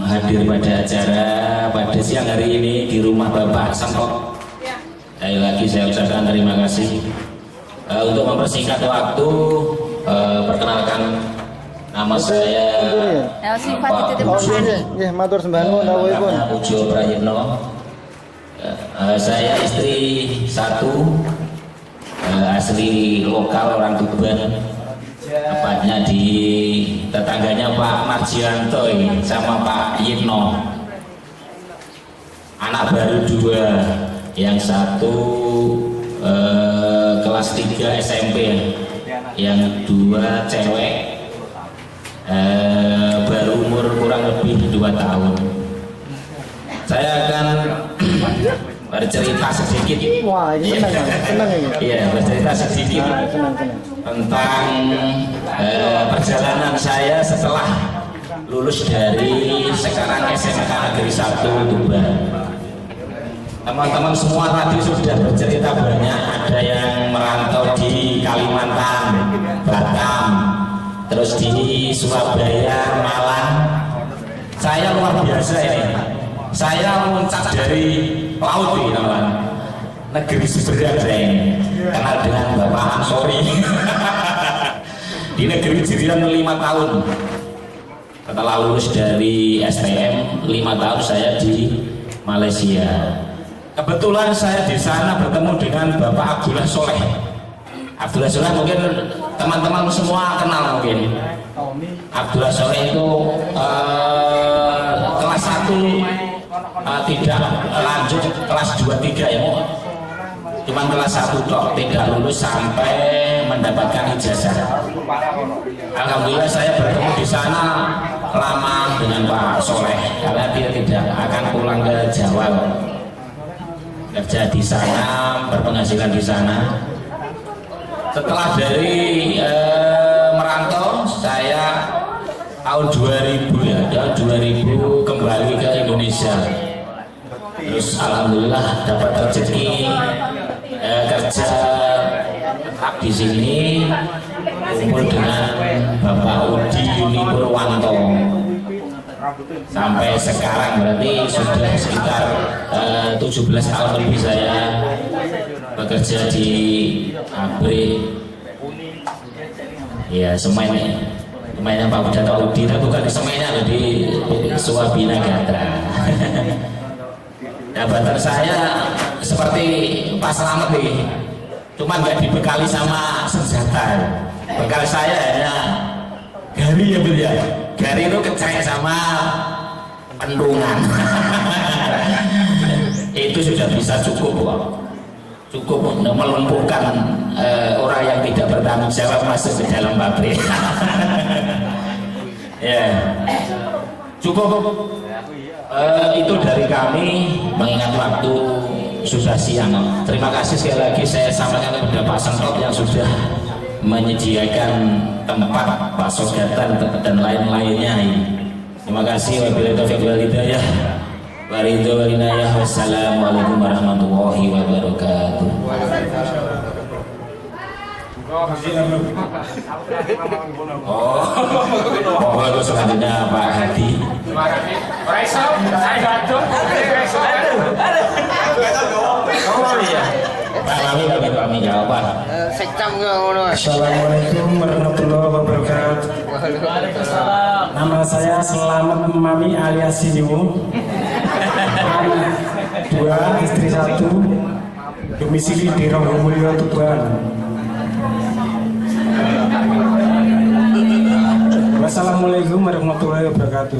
[SPEAKER 6] hadir pada acara pada siang hari ini di rumah Bapak Sangkok. Sekali lagi saya ucapkan terima kasih. Untuk mempersingkat waktu, perkenalkan nama saya Pak
[SPEAKER 2] matur sembah nuwun dawuhipun.
[SPEAKER 6] Ujo Prayitno. Saya istri 1, asli lokal orang Tuban, tepatnya di tetangganya Pak Marjianto sama Pak Yitno. Anak baru 2. Yang 1 kelas 3 SMP, yang 2 cewek, baru umur kurang lebih 2 tahun. Saya akan bercerita sedikit.
[SPEAKER 2] Wah, ini senang ini.
[SPEAKER 6] Iya, bercerita sedikit tentang perjalanan saya setelah lulus dari sekarang SMK Negeri 1 Tuban. Teman-teman semua tadi sudah bercerita banyak, ada yang merantau di Kalimantan, Batam, terus di Surabaya, Malang. Saya luar biasa ini. Saya loncat dari laut ini, teman. Negeri seberang saya ini. Kenal dengan Bapak Ansori. Di negeri Jirian 5 tahun. Setelah lulus dari STM 5 tahun saya di Malaysia. Kebetulan saya di sana bertemu dengan Bapak Abdullah Soleh. Abdullah Soleh mungkin teman-teman semua kenal mungkin. Abdullah Soleh itu kelas 1 tidak lanjut kelas 2-3 ya. Cuman kelas 1 toh, tidak lulus sampai mendapatkan ijazah. Alhamdulillah saya bertemu di sana lama dengan Pak Soleh karena dia tidak akan pulang ke Jawa. Kerja di sana, berpenghasilan di sana. Setelah dari merantau, saya tahun 2000 ya, tahun 2000 kembali ke Indonesia. Terus alhamdulillah dapat rezeki kerja tetap di sini, kumpul dengan Bapak Udi Yuni Purwanto. Sampai sekarang berarti sudah sekitar 17 tahun lebih saya bekerja di pabrik. Ya, semuanya Pak Udi itu bukan semuanya di Suwabina Gatra. Jabatan saya seperti Pak Slamet nih, cuma nggak dibekali sama senjata. Bekal saya hanya gari ya beliau. Gari itu kecek sama pendungan. Itu sudah bisa cukup kok. Cukup untuk melumpuhkan orang yang tidak bertanggung jawab masuk ke dalam pabrik. Ya, cukup. Itu dari kami, mengingat waktu sudah siang. Terima kasih sekali lagi saya sampaikan kepada Pak Sengkok yang sudah menyediakan tempat pasogatan dan lain-lainnya. Terima kasih. Wabillahi taufiq wal hidayah. Waridho wal inayah. Wassalamualaikum warahmatullahi wabarakatuh. Oh, itu selanjutnya Pak Hadi. Pak Rami jawaban.
[SPEAKER 8] Assalamualaikum warahmatullahi wabarakatuh. Nama saya Selamat Mami alias Sinyu. Anak 2, istri 1. Domisili di Ronggomulyo, Tuban. Wassalamualaikum warahmatullahi wabarakatuh.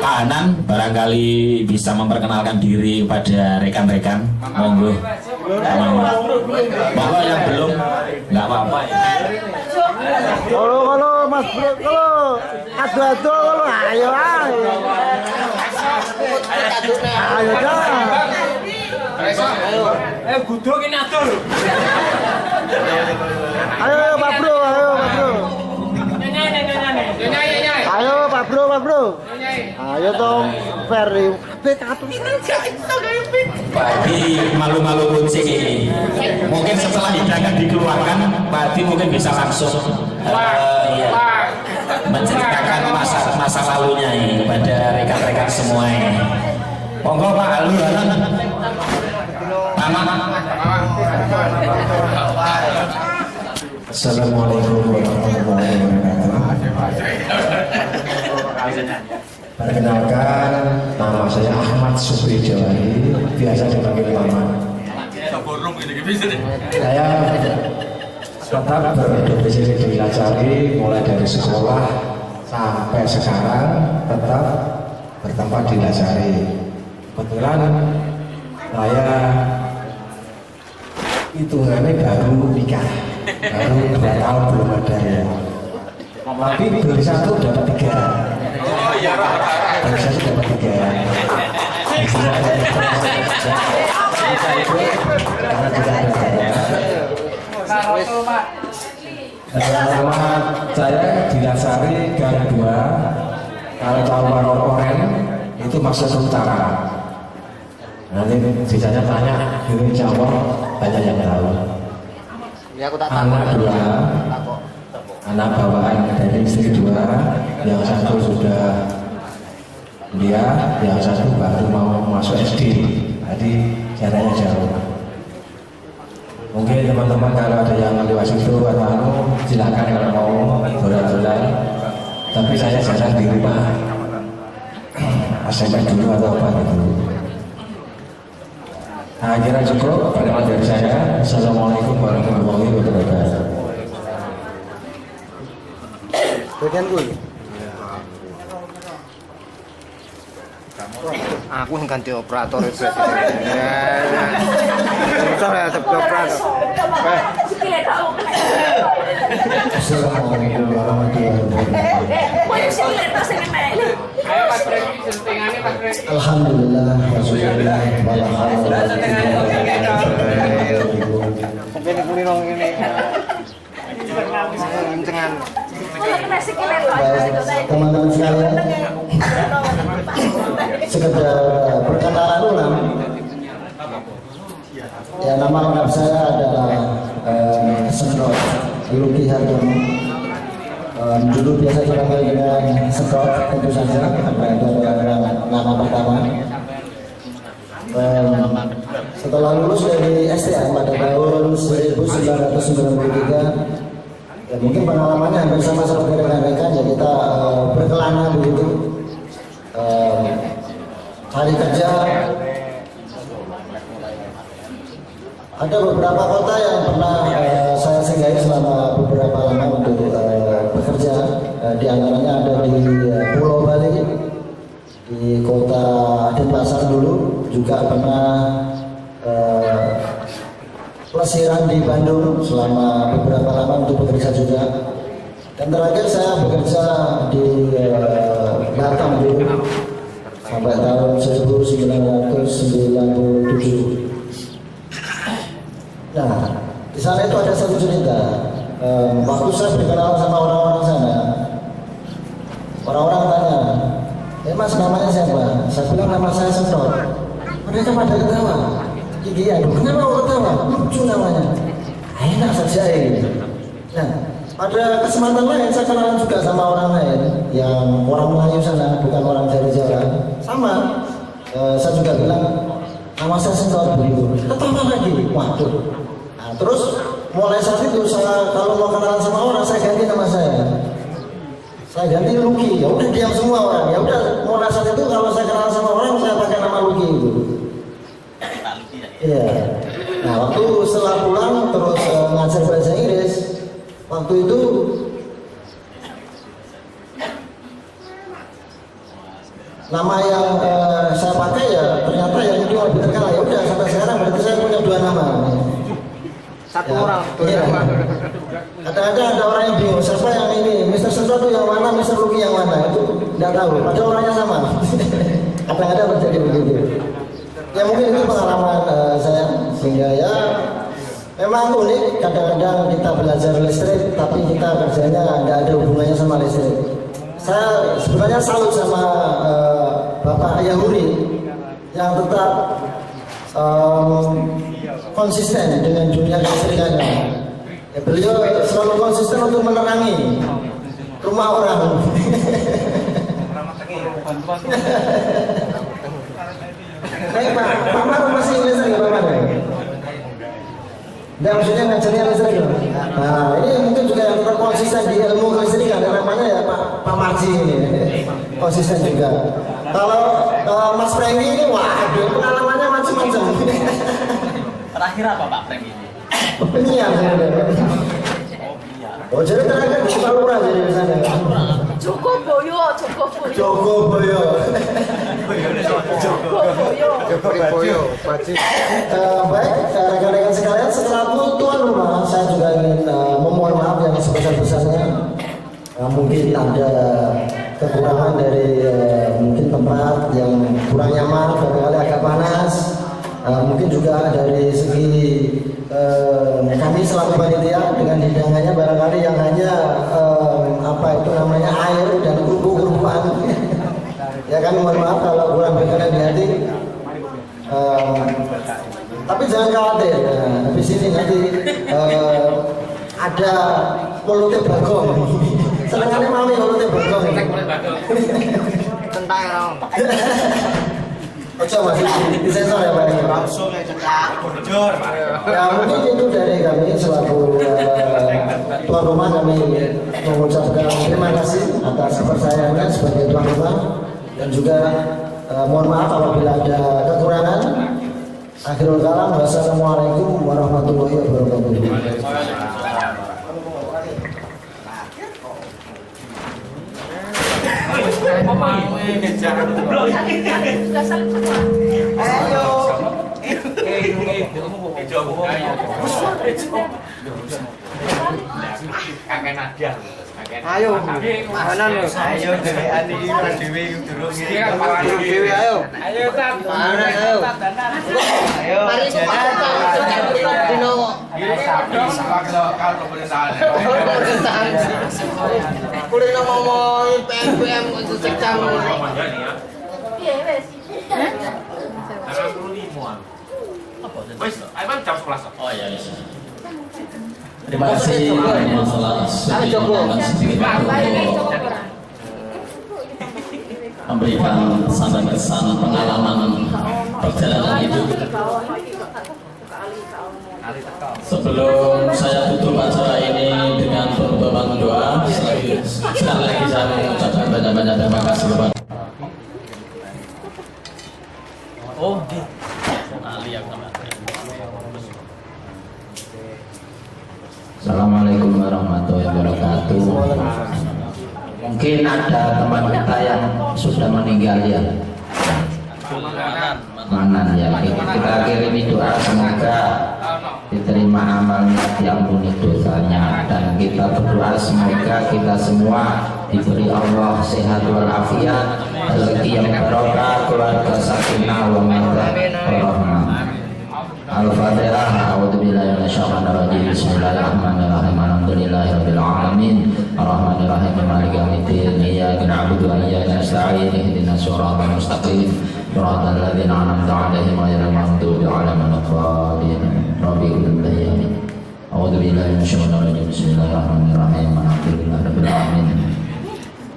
[SPEAKER 6] Pak Anan barangkali bisa memperkenalkan diri kepada rekan-rekan. Monggo. Bahwa yang belum nggak apa-apa ya.
[SPEAKER 2] Kalau Mas Bro, kalau adu-adu kalau ayo dah.
[SPEAKER 4] Guduk ini atur.
[SPEAKER 2] Ayo Pak Bro. Ayo Pak Bro. Ayo dong, Ferry.
[SPEAKER 6] Pak Hadi malu-malu kucing ini. Mungkin setelah hidangan dikeluarkan, Pak Hadi mungkin bisa langsung menceritakan masa lalunya ini kepada rekan-rekan semua ini. Monggo Pak Alu.
[SPEAKER 5] Assalamualaikum warahmatullahi wabarakatuh. Perkenalkan, nama saya Ahmad Supri Jawari, biasa dipanggil Maman. Saya tetap berdomisili di Lacari mulai dari sekolah sampai sekarang tetap bertempat di Lacari. Kebetulan saya hitungannya baru nikah, baru 2 tahun belum ada ya. Tapi beli 1 dapat 3. Beli 1 dapat 3. Karena tidak ada. Alamat saya di Lasari Gang 2. Kalau tahu Warung Oren itu Maksud Utara. Nanti sisanya tanya, ini jawab, banyak yang tahu. Anak 2, anak bawaan dari istri 2, yang 1 sudah kuliah, yang 1 baru mau masuk SD, jadi jaraknya jauh. Mungkin teman-teman kalau ada yang lewat situ atau silakan kalau mau bola-bola. Tapi saya jarang di rumah, SMS dulu atau apa gitu. Nah, kira cukup perkenalan dari saya. Assalamualaikum warahmatullahi wabarakatuh.
[SPEAKER 2] Bagian gue. Aku ganti operator itu. Saya operator.
[SPEAKER 5] Assalamualaikum warahmatullahi wabarakatuh. Alhamdulillah wasyukurillah wala haula wala quwwata illa billah. Teman-teman sekalian, sekedar perkenalan ulang. Ya, nama lengkap saya adalah Sedot Luki Hartono. Dulu biasa dipanggil dengan Sedot, tentu saja karena itu adalah nama pertama. Setelah lulus dari STM pada tahun 1993, ya mungkin pengalamannya hampir sama seperti rekan-rekan, ya kita berkelana begitu, cari kerja. Ada beberapa kota yang pernah saya singgahi selama beberapa lama untuk bekerja. Di antaranya ada di Pulau Bali, di kota Denpasar dulu, juga pernah pelesiran di Bandung selama beberapa lama untuk bekerja juga. Dan terakhir saya bekerja di Batam dulu sampai tahun 1997. Nah, di sana itu ada satu cerita. Waktu saya berkenalan sama orang-orang sana, orang-orang tanya,
[SPEAKER 2] Mas namanya siapa? Saya bilang nama saya Sentot. Mereka pada ketawa. Gigi ya, kenapa kau ketawa? Lucu namanya. Enak saja ini. Nah, pada kesempatan lain saya kenalan juga sama orang lain yang orang Melayu sana, bukan orang dari Jawa. Sama, saya juga bilang nama saya Sentot begitu. Ketawa lagi, waduh. Nah, terus mulai saat itu saya kalau mau kenalan sama orang saya ganti nama saya. Saya ganti Lucky, ya udah diam semua orang. Ya udah mulai saat itu kalau saya kenalan sama orang saya pakai nama Lucky itu. Iya. Nah waktu setelah pulang terus ngajar bahasa Inggris, waktu itu nama yang saya pakai ya ternyata yang itu lebih terkenal. Ya udah sampai sekarang berarti saya punya 2 nama.
[SPEAKER 3] Satu
[SPEAKER 2] Ya,
[SPEAKER 3] orang,
[SPEAKER 2] iya. Kadang-kadang ada orang yang bingung siapa yang ini, Mr. Sentot yang mana, Mr. Lucky yang mana, itu tidak tahu. Padahal orangnya sama. Kadang-kadang terjadi begitu. Ya mungkin itu pengalaman saya sehingga ya memang unik. Kadang-kadang kita belajar listrik tapi kita kerjanya nggak ada hubungannya sama listrik. Saya sebenarnya salut sama Bapak Yahuri yang tetap konsisten dengan dunia kelistrikannya. Ya, beliau selalu konsisten untuk menerangi rumah orang. Pak Mar masih listrik Pak Mar? Tidak, maksudnya ngajarnya listrik. Nah, ini mungkin juga yang tetap konsisten di ilmu kelistrikan. Namanya ya Pak Marji ini, konsisten juga. Kalau Mas Franky ini, wah, pengalamannya macam-macam.
[SPEAKER 3] Terakhir apa Pak Frank ini?
[SPEAKER 2] Penyiar sebenarnya. Oh jadi terakhir di Palura jadi di sana.
[SPEAKER 7] Joko Boyo.
[SPEAKER 2] Baik, rekan-rekan sekalian, setelah tuan rumah saya juga ingin memohon maaf yang sebesar-besarnya. Mungkin ada kekurangan dari mungkin tempat yang kurang nyaman, barangkali agak panas. Mungkin juga dari segi kami selaku panitia dengan hidangannya barangkali yang hanya apa itu namanya air dan kerupuk-kerupukan. Ya kami mohon maaf kalau kurang berkenan di hati. Tapi jangan khawatir. Habis ini nanti ada polote bagong. Senengannya mami polote bagong.
[SPEAKER 3] Tentang orang.
[SPEAKER 2] Ojo masih disensor ya Pak.
[SPEAKER 3] Langsung ya cetak, bocor.
[SPEAKER 2] Ya mungkin itu dari kami selaku tuan rumah, kami mengucapkan terima kasih atas kepercayaannya sebagai tuan rumah dan juga mohon maaf apabila ada kekurangan. Akhirul kalam, wassalamualaikum warahmatullahi wabarakatuh.
[SPEAKER 3] Ayo, mahanan lo. Ayo, dewean iki ora dhewe durung iki. Dewe ayo. Ayo, Tat. Ayo. Ayo. Mari kita dino.
[SPEAKER 4] Kalau pemerintahan.
[SPEAKER 3] Kulino ngomong PPM itu sekam.
[SPEAKER 7] Iya, wes.
[SPEAKER 10] Wes, ayo jam 11.
[SPEAKER 1] Oh iya. Terima kasih masalah memberikan pesan dan kesan pengalaman perjalanan hidup. Sebelum saya tutup acara ini dengan penutupan doa, sekali lagi saya mengucapkan banyak-banyak terima kasih kepada
[SPEAKER 6] Assalamualaikum warahmatullahi wabarakatuh. Mungkin ada teman kita yang sudah meninggal ya. Manan ya. Kita kirimi doa semoga diterima amalnya, diampuni dosanya, dan kita berdoa semoga kita semua diberi Allah sehat walafiat, rezeki yang barokah, keluarga sakinah wa mawaddah warahmah. Al-Fatihah. A'udzubillahi minasyaitonir rajim. Bismillahirrahmanirrahim. Alhamdulillahirabbil alamin. Ar-Rahmanir Rahim Maliki Yaumiddin Iyyaka na'budu wa iyyaka nasta'in ihdinas siratal mustaqim siratal ladzina an'amta 'alaihim ghairil maghdubi 'alaihim waladdallin Rabbi ighfirli A'udzu billahi minasyaitonir rajim Bismillahirrahmanirrahim Alhamdulillahi rabbil alamin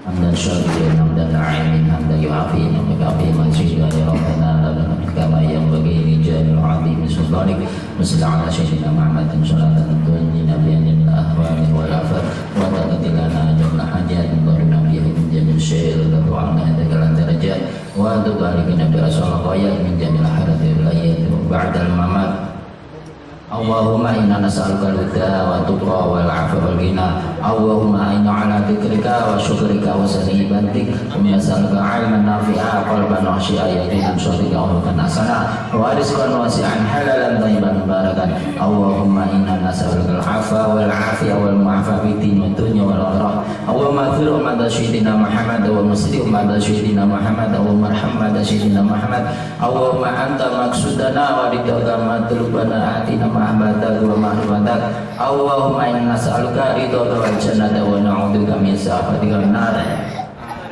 [SPEAKER 6] Hamdan syakirin hamdan na'imin hamdan yu'afi wa yukafi mazidah ya Rabbana lana kama yanbaghi li jalil 'azimi sultanik Wassallallahu ala sayyidina Muhammadin salatan tunjina biha min ahwali wal afat wa taqdilana jumlah hajat wa bihi min jamil syai' wa anna tagalan darajat wa tubalikina bi rasulillah min jamil hadati wilayat ba'da al-mamat Allahumma inna nas'aluka al-huda wa tuqa wal 'afwa wal ghina Allahumma inna 'ala dzikrika wa syukrika wa husni ibadatik wa nas'aluka 'ilman nafi'a qalban khashi'a yaqinan shadiqan wa mulkan hasana wa rizqan wasi'an halalan thayyiban mubarakan Allahumma inna nas'aluka al-'afwa wal 'afiya wal mu'afa fid din wad dunya wal akhirah Allahumma ighfir ummata sayyidina Muhammad wa muslim ummata sayyidina Muhammad wa marham ummata sayyidina Muhammad Allahumma anta maqsudana wa ridaka matlubana atina ma'abadak wa ma'rifatak Allahumma inna nas'aluka ridhaka wal jannata wa na'udzubika min sakhatika wan nar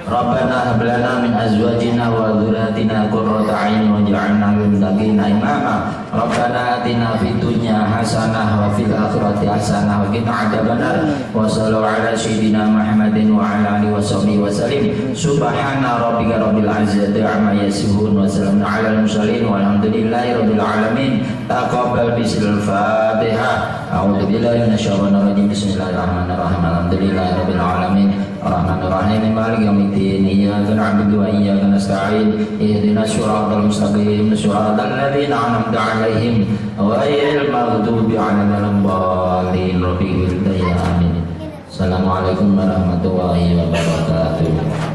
[SPEAKER 6] Rabbana hab lana min azwajina wa dhurriyyatina qurrata a'yun waj'alna lil muttaqina imama Rabbana atina fid dunya hasanah wa fil akhirati hasanah wa qina adzabannar wa sallallahu ala sayyidina Muhammadin wa ala alihi washabbihi wasallim subhana rabbika rabbil izzati amma yasifun wa salamun alal mursalin walhamdulillahi rabbil alamin taqabbal bisil fatihah a'udzu billahi minasyaitonir rajim bismillahirrahmanirrahim alhamdulillahi rabbil alamin arrahmanir rahim maliki yaumiddin iyyaka na'budu wa iyyaka nasta'in ihdinas siratal mustaqim siratal ladzina an'amta 'alaihim ghairil maghdubi 'alaihim waladdallin rabbi ighfirli amin. Assalamualaikum warahmatullahi wabarakatuh.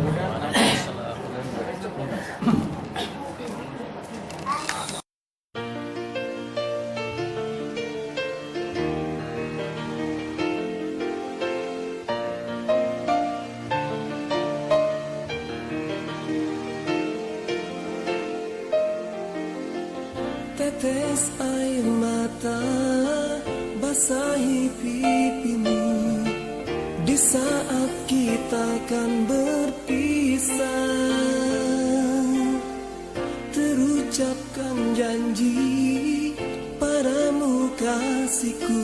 [SPEAKER 11] Tetes air mata basahi pipimu di saat kita akan berpisah. Terucapkan janji padamu kasihku,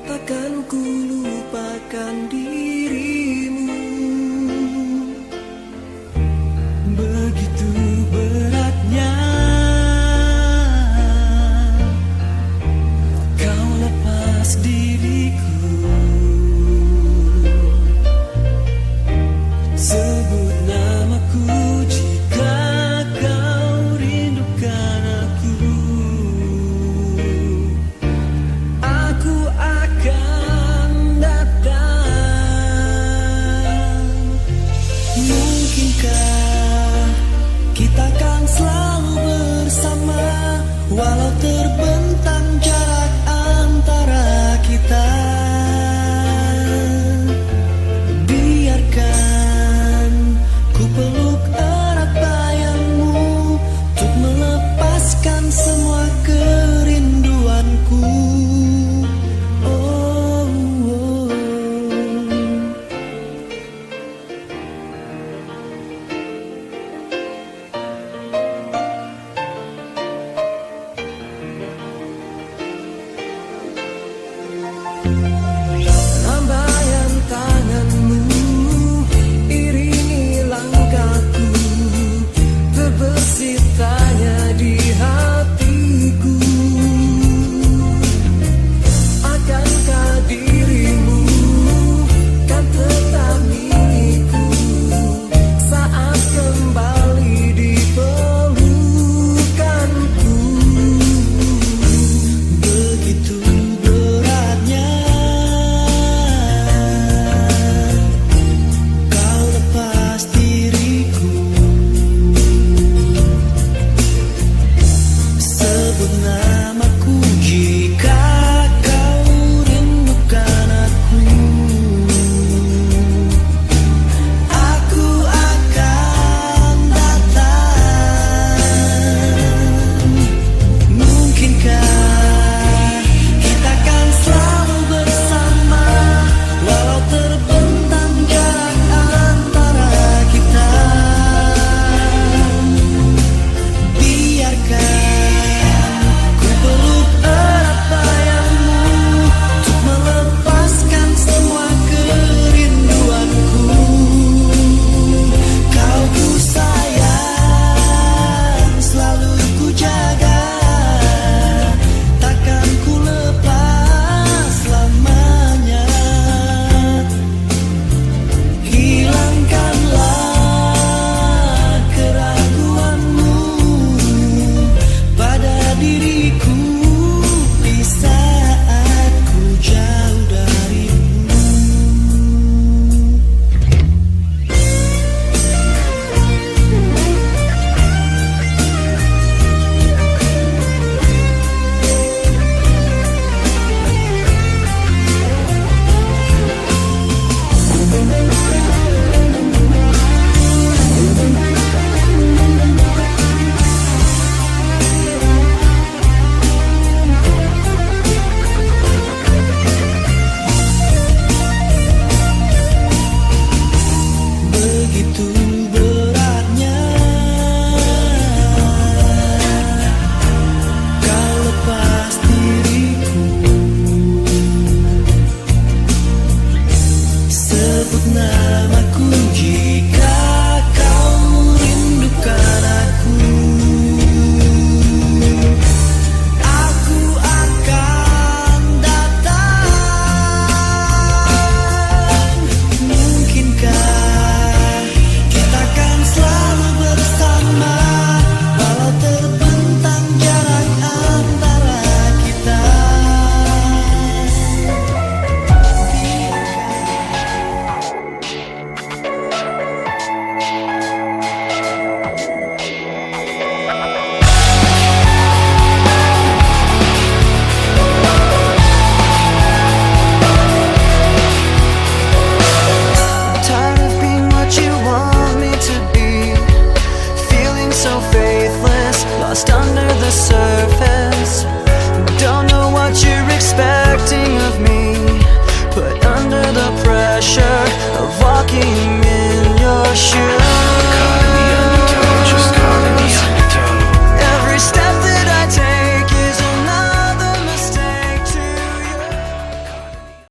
[SPEAKER 11] takkan ku lupakan dirimu. Begitu beratnya diriku, sebut namaku jika kau rindukan aku akan datang. Mungkinkah kita akan selalu bersama walau terbentang jarak antara kita. Biarkan ku peluk erat bayangmu untuk melepaskan semua kerinduanku. Lambaian tanganmu iringi langkahku, terbesit tanya di hatiku. Akankah dirimu kan tetap milikku saat kembali di pelukanku? Begitu beratnya your shoes.